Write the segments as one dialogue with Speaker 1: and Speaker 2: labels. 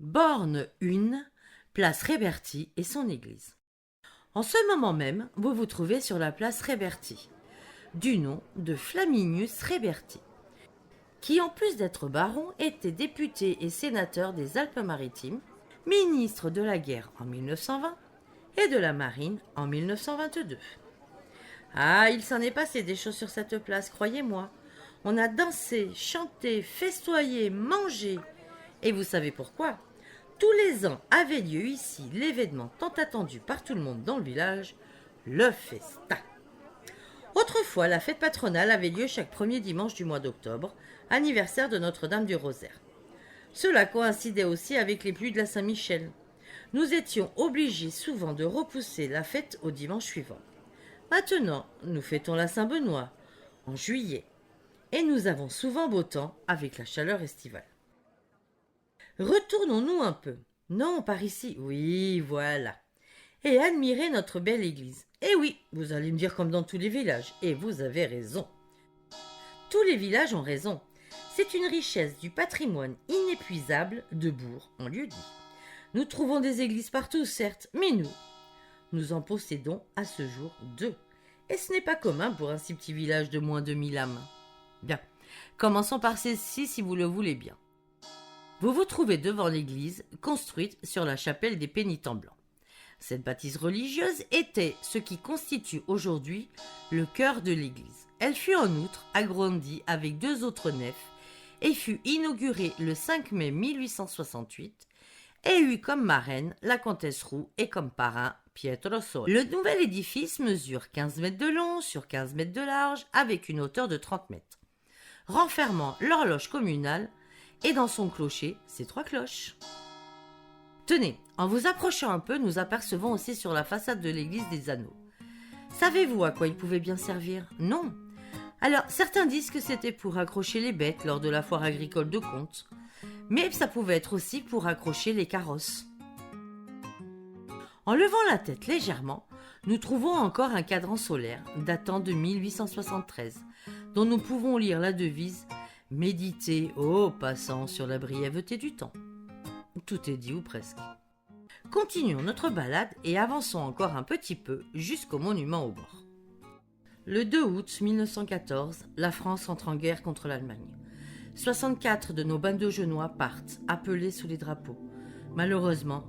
Speaker 1: Borne 1, place Réberty et son église. En ce moment même, vous vous trouvez sur la place Réberty, du nom de Flaminius Réberty, qui en plus d'être baron était député et sénateur des Alpes-Maritimes, ministre de la guerre en 1920 et de la marine en 1922. Ah, il s'en est passé des choses sur cette place, croyez-moi. On a dansé, chanté, festoyé, mangé. Et vous savez pourquoi? Tous les ans avait lieu ici l'événement tant attendu par tout le monde dans le village, le festin. Autrefois, la fête patronale avait lieu chaque premier dimanche du mois d'octobre, anniversaire de Notre-Dame du Rosaire. Cela coïncidait aussi avec les pluies de la Saint-Michel. Nous étions obligés souvent de repousser la fête au dimanche suivant. Maintenant, nous fêtons la Saint-Benoît, en juillet, et nous avons souvent beau temps avec la chaleur estivale. Retournons-nous un peu. Non, par ici. Oui, voilà. Et admirez notre belle église. Eh oui, vous allez me dire comme dans tous les villages. Et vous avez raison. Tous les villages ont raison. C'est une richesse du patrimoine inépuisable de bourg en lieu-dit. Nous trouvons des églises partout, certes, mais nous en possédons à ce jour 2. Et ce n'est pas commun pour un si petit village de moins de 1000 âmes. Bien, commençons par celle-ci si vous le voulez bien. Vous vous trouvez devant l'église construite sur la chapelle des Pénitents Blancs. Cette bâtisse religieuse était ce qui constitue aujourd'hui le cœur de l'église. Elle fut en outre agrandie avec 2 autres nefs et fut inaugurée le 5 mai 1868 et eut comme marraine la comtesse Roux et comme parrain Pietro Sole. Le nouvel édifice mesure 15 mètres de long sur 15 mètres de large avec une hauteur de 30 mètres, renfermant l'horloge communale et dans son clocher, ses 3 cloches. Tenez, en vous approchant un peu, nous apercevons aussi sur la façade de l'église des anneaux. Savez-vous à quoi ils pouvaient bien servir? Non. Alors, certains disent que c'était pour accrocher les bêtes lors de la foire agricole de Comte, mais ça pouvait être aussi pour accrocher les carrosses. En levant la tête légèrement, nous trouvons encore un cadran solaire datant de 1873, dont nous pouvons lire la devise « Méditez, ô passants, sur la brièveté du temps ». Tout est dit ou presque. Continuons notre balade et avançons encore un petit peu jusqu'au monument au bord. Le 2 août 1914, la France entre en guerre contre l'Allemagne. 64 de nos Bindogenois partent, appelés sous les drapeaux. Malheureusement,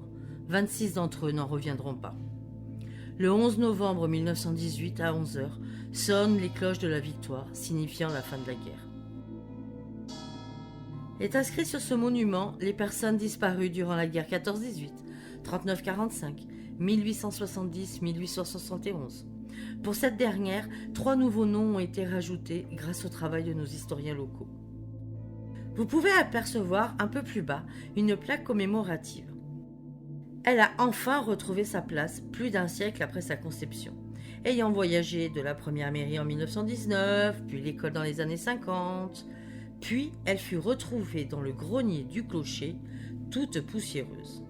Speaker 1: 26 d'entre eux n'en reviendront pas. Le 11 novembre 1918 à 11h sonnent les cloches de la victoire, signifiant la fin de la guerre. Est inscrit sur ce monument les personnes disparues durant la guerre 14-18, 39-45, 1870-1871. Pour cette dernière, 3 nouveaux noms ont été rajoutés grâce au travail de nos historiens locaux. Vous pouvez apercevoir un peu plus bas une plaque commémorative. Elle a enfin retrouvé sa place plus d'un siècle après sa conception, ayant voyagé de la première mairie en 1919, puis l'école dans les années 50... Puis, elle fut retrouvée dans le grenier du clocher, toute poussiéreuse.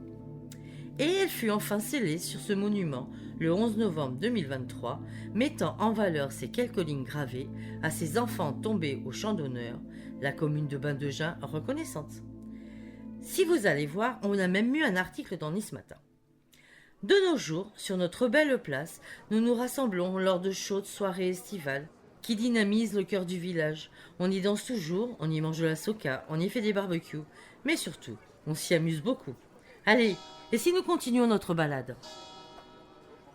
Speaker 1: Et elle fut enfin scellée sur ce monument le 11 novembre 2023, mettant en valeur ces quelques lignes gravées à ces enfants tombés au champ d'honneur, la commune de Bain-de-Jeun reconnaissante. Si vous allez voir, on a même mis un article dans Nice Matin. De nos jours, sur notre belle place, nous nous rassemblons lors de chaudes soirées estivales, qui dynamise le cœur du village. On y danse toujours, on y mange de la soca, on y fait des barbecues, mais surtout, on s'y amuse beaucoup. Allez, et si nous continuons notre balade ?